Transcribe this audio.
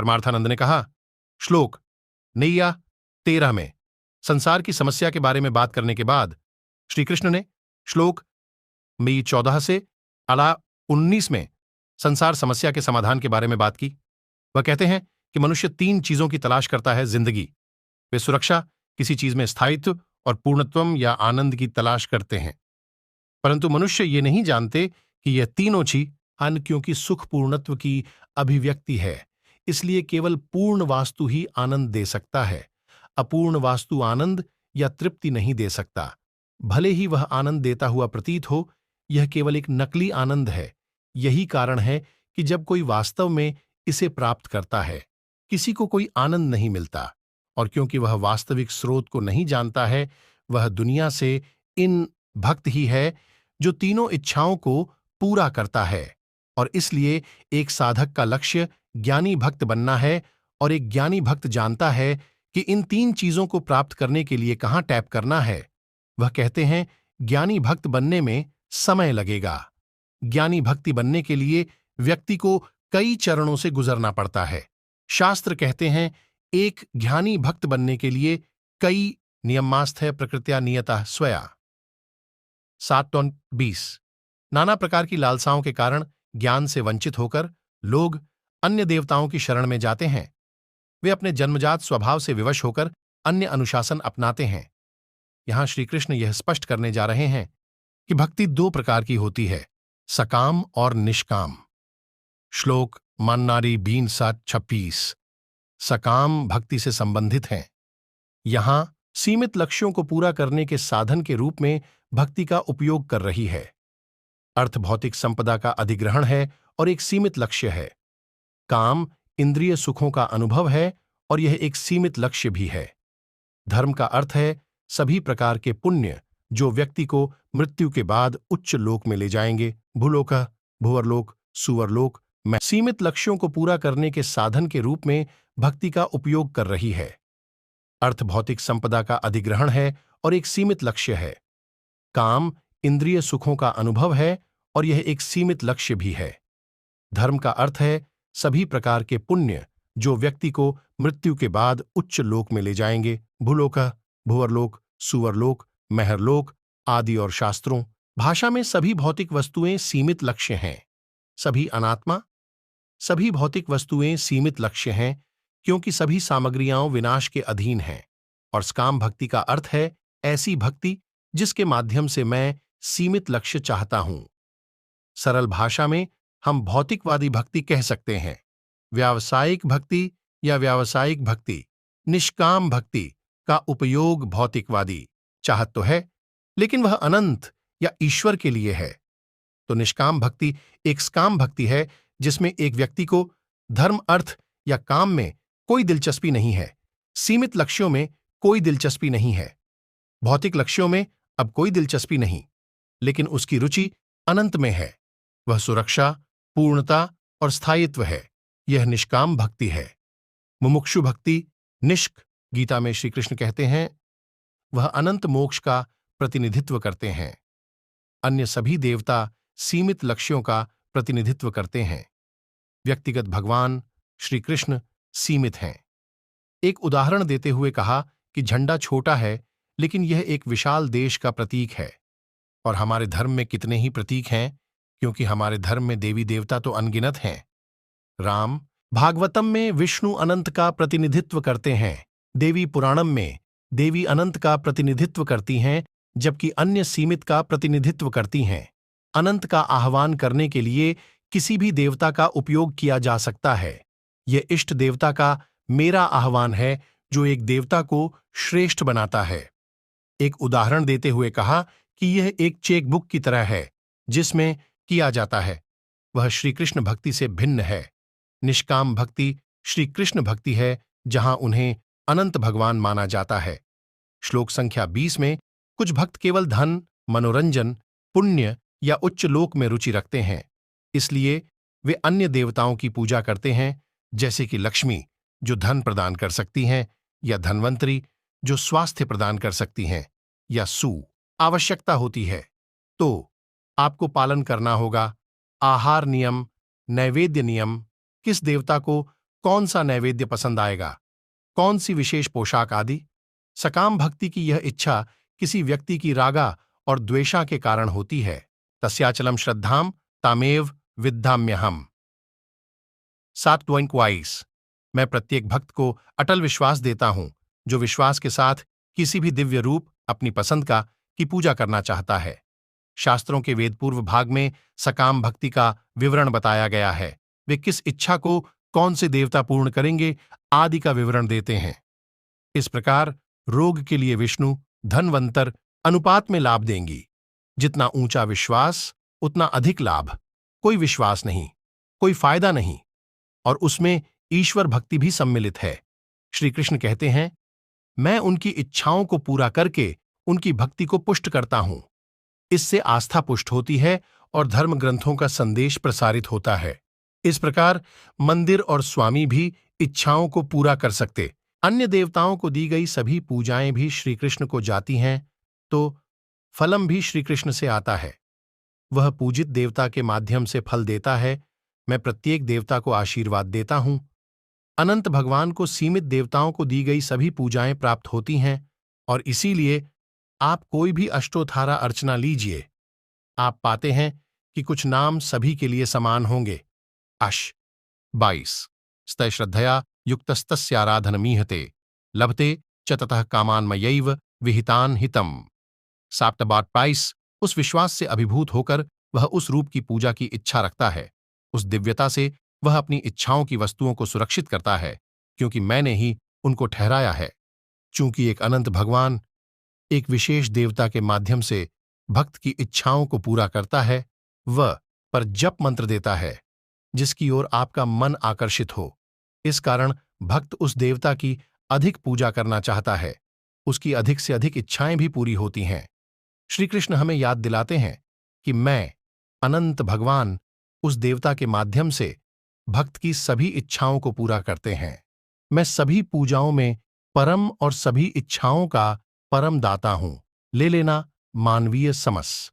परमार्थानंद ने कहा, श्लोक नैया 13 में संसार की समस्या के बारे में बात करने के बाद श्री कृष्ण ने श्लोक मई 14 से अला 19 में संसार समस्या के समाधान के बारे में बात की। वह कहते हैं कि मनुष्य 3 चीजों की तलाश करता है जिंदगी। वे सुरक्षा, किसी चीज में स्थायित्व और पूर्णत्वम या आनंद की तलाश करते हैं। परंतु मनुष्य ये नहीं जानते कि यह तीनों चीज क्योंकि सुख पूर्णत्व की अभिव्यक्ति है, इसलिए केवल पूर्ण वास्तु ही आनंद दे सकता है। अपूर्ण वास्तु आनंद या तृप्ति नहीं दे सकता। भले ही वह आनंद देता हुआ प्रतीत हो, यह केवल एक नकली आनंद है। यही कारण है कि जब कोई वास्तव में इसे प्राप्त करता है, किसी को कोई आनंद नहीं मिलता। और क्योंकि वह वास्तविक स्रोत को नहीं जानता है, वह दुनिया से इन भक्त ही है जो तीनों इच्छाओं को पूरा करता है। और इसलिए एक साधक का लक्ष्य ज्ञानी भक्त बनना है, और एक ज्ञानी भक्त जानता है कि इन 3 चीजों को प्राप्त करने के लिए कहां टैप करना है। वह कहते हैं, ज्ञानी भक्त बनने में समय लगेगा। ज्ञानी भक्ति बनने के लिए व्यक्ति को कई चरणों से गुजरना पड़ता है। शास्त्र कहते हैं, एक ज्ञानी भक्त बनने के लिए कई नियमास्थ है प्रकृत्या नियता स्वया। 7:20 नाना प्रकार की लालसाओं के कारण ज्ञान से वंचित होकर लोग अन्य देवताओं की शरण में जाते हैं। वे अपने जन्मजात स्वभाव से विवश होकर अन्य अनुशासन अपनाते हैं। यहां श्री कृष्ण यह स्पष्ट करने जा रहे हैं कि भक्ति 2 प्रकार की होती है, सकाम और निष्काम। श्लोक मन्नारी 20:26 सकाम भक्ति से संबंधित हैं। यहां सीमित लक्ष्यों को पूरा करने के साधन के रूप में भक्ति का उपयोग कर रही है। अर्थ भौतिक संपदा का अधिग्रहण है और एक सीमित लक्ष्य है। काम इंद्रिय सुखों का अनुभव है और यह एक सीमित लक्ष्य भी है। धर्म का अर्थ है सभी प्रकार के पुण्य जो व्यक्ति को मृत्यु के बाद उच्च लोक में ले जाएंगे, भूलोक, भुवरलोक, सुवरलोक में। सीमित लक्ष्यों को पूरा करने के साधन के रूप में भक्ति का उपयोग कर रही है। अर्थ भौतिक संपदा का अधिग्रहण है और एक सीमित लक्ष्य है। काम इंद्रिय सुखों का अनुभव है और यह एक सीमित लक्ष्य भी है। धर्म का अर्थ है सभी प्रकार के पुण्य जो व्यक्ति को मृत्यु के बाद उच्च लोक में ले जाएंगे, भूलोक, भुवरलोक, सुवरलोक, महरलोक आदि। और शास्त्रों भाषा में सभी भौतिक वस्तुएं सीमित लक्ष्य हैं। सभी अनात्मा, सभी भौतिक वस्तुएं सीमित लक्ष्य हैं क्योंकि सभी सामग्रियां विनाश के अधीन हैं। और सकाम भक्ति का अर्थ है ऐसी भक्ति जिसके माध्यम से मैं सीमित लक्ष्य चाहता हूं। सरल भाषा में हम भौतिकवादी भक्ति कह सकते हैं, व्यावसायिक भक्ति या व्यावसायिक भक्ति। निष्काम भक्ति का उपयोग भौतिकवादी चाहत तो है, लेकिन वह अनंत या ईश्वर के लिए है। तो निष्काम भक्ति एक सकाम भक्ति है जिसमें एक व्यक्ति को धर्म, अर्थ या काम में कोई दिलचस्पी नहीं है, सीमित लक्ष्यों में कोई दिलचस्पी नहीं है, भौतिक लक्ष्यों में अब कोई दिलचस्पी नहीं, लेकिन उसकी रुचि अनंत में है। वह सुरक्षा, पूर्णता और स्थायित्व है। यह निष्काम भक्ति है। मुमुक्षु भक्ति, निष्क, गीता में श्री कृष्ण कहते हैं, वह अनंत मोक्ष का प्रतिनिधित्व करते हैं। अन्य सभी देवता सीमित लक्ष्यों का प्रतिनिधित्व करते हैं। व्यक्तिगत भगवान श्री कृष्ण सीमित हैं। एक उदाहरण देते हुए कहा कि झंडा छोटा है, लेकिन यह एक विशाल देश का प्रतीक है। और हमारे धर्म में कितने ही प्रतीक हैं, क्योंकि हमारे धर्म में देवी देवता तो अनगिनत हैं। राम भागवतम में विष्णु अनंत का प्रतिनिधित्व करते हैं। देवी पुराणम में देवी अनंत का प्रतिनिधित्व करती हैं, जबकि अन्य सीमित का प्रतिनिधित्व करती हैं। अनंत का आह्वान करने के लिए किसी भी देवता का उपयोग किया जा सकता है। यह इष्ट देवता का मेरा आह्वान है जो एक देवता को श्रेष्ठ बनाता है। एक उदाहरण देते हुए कहा कि यह एक चेकबुक की तरह है जिसमें किया जाता है। वह श्री कृष्ण भक्ति से भिन्न है। निष्काम भक्ति श्री कृष्ण भक्ति है जहां उन्हें अनंत भगवान माना जाता है। श्लोक संख्या 20 में कुछ भक्त केवल धन, मनोरंजन, पुण्य या उच्च लोक में रुचि रखते हैं, इसलिए वे अन्य देवताओं की पूजा करते हैं, जैसे कि लक्ष्मी जो धन प्रदान कर सकती हैं, या धन्वंतरी जो स्वास्थ्य प्रदान कर सकती हैं, या सु आवश्यकता होती है तो आपको पालन करना होगा। आहार नियम, नैवेद्य नियम, किस देवता को कौन सा नैवेद्य पसंद आएगा, कौन सी विशेष पोशाक आदि। सकाम भक्ति की यह इच्छा किसी व्यक्ति की रागा और द्वेषा के कारण होती है। तस्याचलम श्रद्धाम तामेव विद्धाम्यहम। 7.22 मैं प्रत्येक भक्त को अटल विश्वास देता हूं, जो विश्वास के साथ किसी भी दिव्य रूप अपनी पसंद का की पूजा करना चाहता है। शास्त्रों के वेदपूर्व भाग में सकाम भक्ति का विवरण बताया गया है। वे किस इच्छा को कौन से देवता पूर्ण करेंगे आदि का विवरण देते हैं। इस प्रकार रोग के लिए विष्णु धनवंतर अनुपात में लाभ देंगी। जितना ऊंचा विश्वास उतना अधिक लाभ। कोई विश्वास नहीं, कोई फायदा नहीं, और उसमें ईश्वर भक्ति भी सम्मिलित है। श्री कृष्ण कहते हैं, मैं उनकी इच्छाओं को पूरा करके उनकी भक्ति को पुष्ट करता हूं। इससे आस्था पुष्ट होती है और धर्म ग्रंथों का संदेश प्रसारित होता है। इस प्रकार मंदिर और स्वामी भी इच्छाओं को पूरा कर सकते। अन्य देवताओं को दी गई सभी पूजाएं भी श्री कृष्ण को जाती हैं, तो फलम भी श्री कृष्ण से आता है। वह पूजित देवता के माध्यम से फल देता है। मैं प्रत्येक देवता को आशीर्वाद देता हूं। अनंत भगवान को सीमित देवताओं को दी गई सभी पूजाएं प्राप्त होती हैं, और इसीलिए आप कोई भी अष्टोत्थारा अर्चना लीजिए, आप पाते हैं कि कुछ नाम सभी के लिए समान होंगे। अश 22 स्तय श्रद्धया युक्तस्तस्याराधनमीहते लभते च ततः कामान्मयैव विहितान हितम। 7:22 उस विश्वास से अभिभूत होकर वह उस रूप की पूजा की इच्छा रखता है। उस दिव्यता से वह अपनी इच्छाओं की वस्तुओं को सुरक्षित करता है, क्योंकि मैंने ही उनको ठहराया है। चूंकि एक अनंत भगवान एक विशेष देवता के माध्यम से भक्त की इच्छाओं को पूरा करता है, वह पर जप मंत्र देता है जिसकी ओर आपका मन आकर्षित हो। इस कारण भक्त उस देवता की अधिक पूजा करना चाहता है, उसकी अधिक से अधिक इच्छाएं भी पूरी होती हैं। श्री कृष्ण हमें याद दिलाते हैं कि मैं अनंत भगवान उस देवता के माध्यम से भक्त की सभी इच्छाओं को पूरा करते हैं। मैं सभी पूजाओं में परम और सभी इच्छाओं का परम दाता हूं। ले लेना मानवीय समस।